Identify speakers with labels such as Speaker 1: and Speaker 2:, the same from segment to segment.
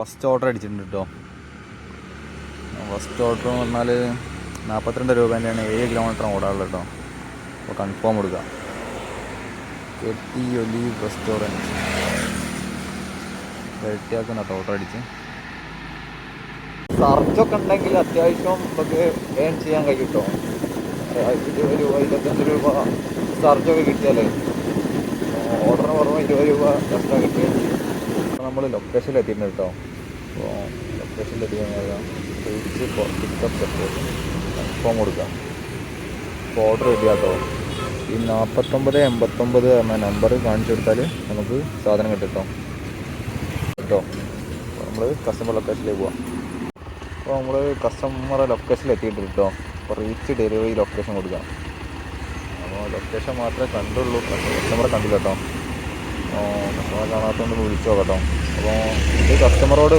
Speaker 1: First order അടിച്ചിട്ടുണ്ട് കേട്ടോ. First order എന്ന് പറഞ്ഞാൽ 42 രൂപേൻ്റെയാണ്. 7 കിലോമീറ്റർ ഓടാറുള്ളത് കേട്ടോ. അപ്പോൾ കൺഫേം കൊടുക്കുക. കെട്ടി ഒലീവ് റെസ്റ്റോറൻറ്റ് വെട്ടിയാക്കുന്ന കേട്ടോ ഓർഡർ അടിച്ച്. സർജൊക്കെ ഉണ്ടെങ്കിൽ അത്യാവശ്യം നമുക്ക് ഏൺ ചെയ്യാൻ കഴിയും കേട്ടോ. 20 രൂപ 25 രൂപ സർജൊക്കെ കിട്ടിയാലേ ഓർഡറിന് പുറമെ 20 രൂപ എക്സ്ട്രാ കിട്ടുകയും ചെയ്യും. അപ്പോൾ നമ്മൾ ലൊക്കേഷനിൽ എത്തിയിട്ടുണ്ട് കേട്ടോ. അപ്പോൾ ലൊക്കേഷനിൽ എത്തി കഴിഞ്ഞാൽ പിക്കപ്പ് സെറ്റ് കൺഫേം കൊടുക്കുക. അപ്പോൾ ഓർഡർ റെഡിയാട്ടോ. ഈ 4989 എന്ന നമ്പർ കാണിച്ചു കൊടുത്താൽ നമുക്ക് സാധനം കിട്ടും കേട്ടോ. അപ്പോൾ നമ്മൾ കസ്റ്റമർ ലൊക്കേഷനിലേക്ക് പോവാം. അപ്പോൾ നമ്മൾ കസ്റ്റമറെ ലൊക്കേഷനിൽ എത്തിയിട്ട് കേട്ടോ. അപ്പോൾ റീച്ച് ഡെലിവറി ലൊക്കേഷൻ കൊടുക്കാം. അപ്പോൾ ലൊക്കേഷൻ മാത്രമേ കണ്ടുള്ളൂ, കസ്റ്റമറെ കണ്ടില്ല കേട്ടോ. കസ്റ്റമറെ കാണാത്തതുകൊണ്ട് വിളിച്ചു നോക്കട്ടോ. അപ്പോൾ ഇത് കസ്റ്റമറോട്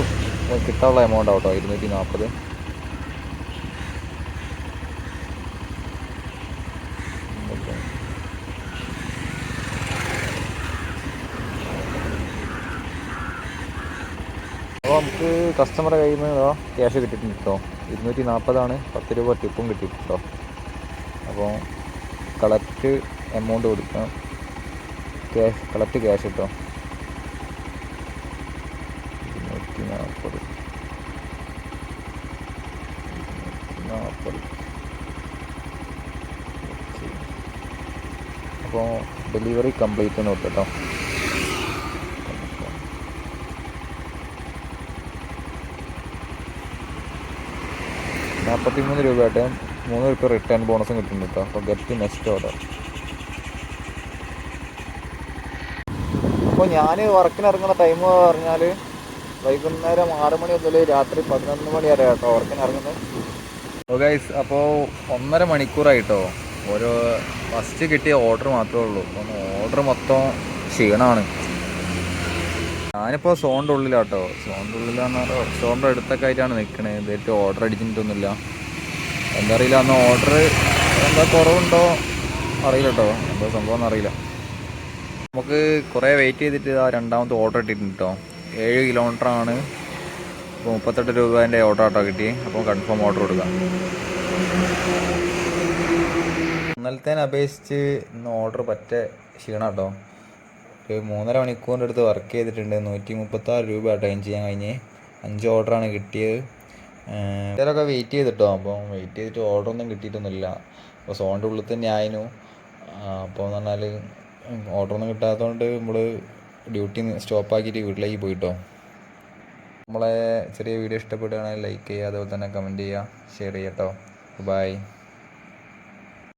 Speaker 1: കിട്ടാനുള്ള എമൗണ്ട് ആവട്ടോ 240. അപ്പോൾ നമുക്ക് കസ്റ്റമറെ കയ്യിൽ നിന്ന് ക്യാഷ് കിട്ടിയിട്ടുണ്ട് കേട്ടോ. 240 10 രൂപ ടിപ്പും കിട്ടിയിട്ടുണ്ട് കേട്ടോ. അപ്പോൾ കളക്ട് എമൗണ്ട് കൊടുക്കാം. കളക്ട് ക്യാഷ് കേട്ടോ 240. അപ്പോൾ ഡെലിവറി കംപ്ലീറ്റ് എന്ന് കൊടുത്തു കേട്ടോ. 43 രൂപയായിട്ട് 3 രൂപ റിട്ടേൺ ബോണസും കിട്ടുന്നുണ്ട് കേട്ടോ. അപ്പോൾ ഗെറ്റ് നെക്സ്റ്റ് ഓർഡർ. അപ്പോൾ ഞാൻ വർക്കിന് ഇറങ്ങുന്ന ടൈം പറഞ്ഞാൽ വൈകുന്നേരം 6 മണി മുതൽ രാത്രി 11 മണി വരെ കേട്ടോ വർക്കിന് ഇറങ്ങുന്നത്. ഓ ഗൈസ്, അപ്പോൾ 1.5 മണിക്കൂറായിട്ടോ. ഓരോ ഫസ്റ്റ് കിട്ടിയ ഓർഡർ മാത്രമേ ഉള്ളൂ. അപ്പം ഓർഡർ മൊത്തം ക്ഷീണമാണ്. ഞാനിപ്പോൾ സോണിൻ്റെ ഉള്ളിലാട്ടോ. സോണിൻ്റെ ഉള്ളിലാന്ന് പറഞ്ഞാൽ റെസ്റ്റോറൻ്റ് അടുത്തൊക്കെ ആയിട്ടാണ് നിൽക്കണത്. ഇതായിട്ട് ഓർഡർ അടിച്ചിട്ടൊന്നുമില്ല. എന്താ അറിയില്ല, അന്ന് ഓർഡർ എന്താ കുറവുണ്ടോ അറിയില്ല കേട്ടോ. എന്താ സംഭവം എന്നറിയില്ല. നമുക്ക് കുറേ വെയിറ്റ് ചെയ്തിട്ട് ആ രണ്ടാമത്തെ ഓർഡർ ഇട്ടിട്ടുണ്ട് കേട്ടോ. 7 കിലോമീറ്ററാണ്. അപ്പോൾ 38 രൂപേൻ്റെ ഓർഡർ ആട്ടോ കിട്ടി. അപ്പോൾ കൺഫേം ഓർഡർ കൊടുക്കാം. ഇന്നലത്തേനെ അപേക്ഷിച്ച് ഇന്ന് ഓർഡർ പറ്റേ ക്ഷീണാട്ടോ. ഒരു 3.5 മണിക്കൂറിൻ്റെ അടുത്ത് വർക്ക് ചെയ്തിട്ടുണ്ട്. 136 രൂപ ടൈം ചെയ്യാൻ കഴിഞ്ഞ്. 5 ഓർഡറാണ് കിട്ടിയത്. ചിലരൊക്കെ വെയിറ്റ് ചെയ്തിട്ടോ. അപ്പോൾ വെയിറ്റ് ചെയ്തിട്ട് ഓർഡറൊന്നും കിട്ടിയിട്ടൊന്നുമില്ല. അപ്പോൾ സോണിൻ്റെ ഉള്ളിൽ തന്നെ ആയിരുന്നു. അപ്പോൾ എന്ന് പറഞ്ഞാൽ ഓർഡറൊന്നും കിട്ടാത്തതുകൊണ്ട് നമ്മൾ ഡ്യൂട്ടി സ്റ്റോപ്പാക്കിയിട്ട് വീട്ടിലേക്ക് പോയിട്ടോ. നമ്മളെ ചെറിയ വീഡിയോ ഇഷ്ടപ്പെടുകയാണെങ്കിൽ ലൈക്ക് ചെയ്യുക, അതുപോലെ തന്നെ കമൻറ്റ് ചെയ്യുക, ഷെയർ ചെയ്യുക കേട്ടോ. ബൈ.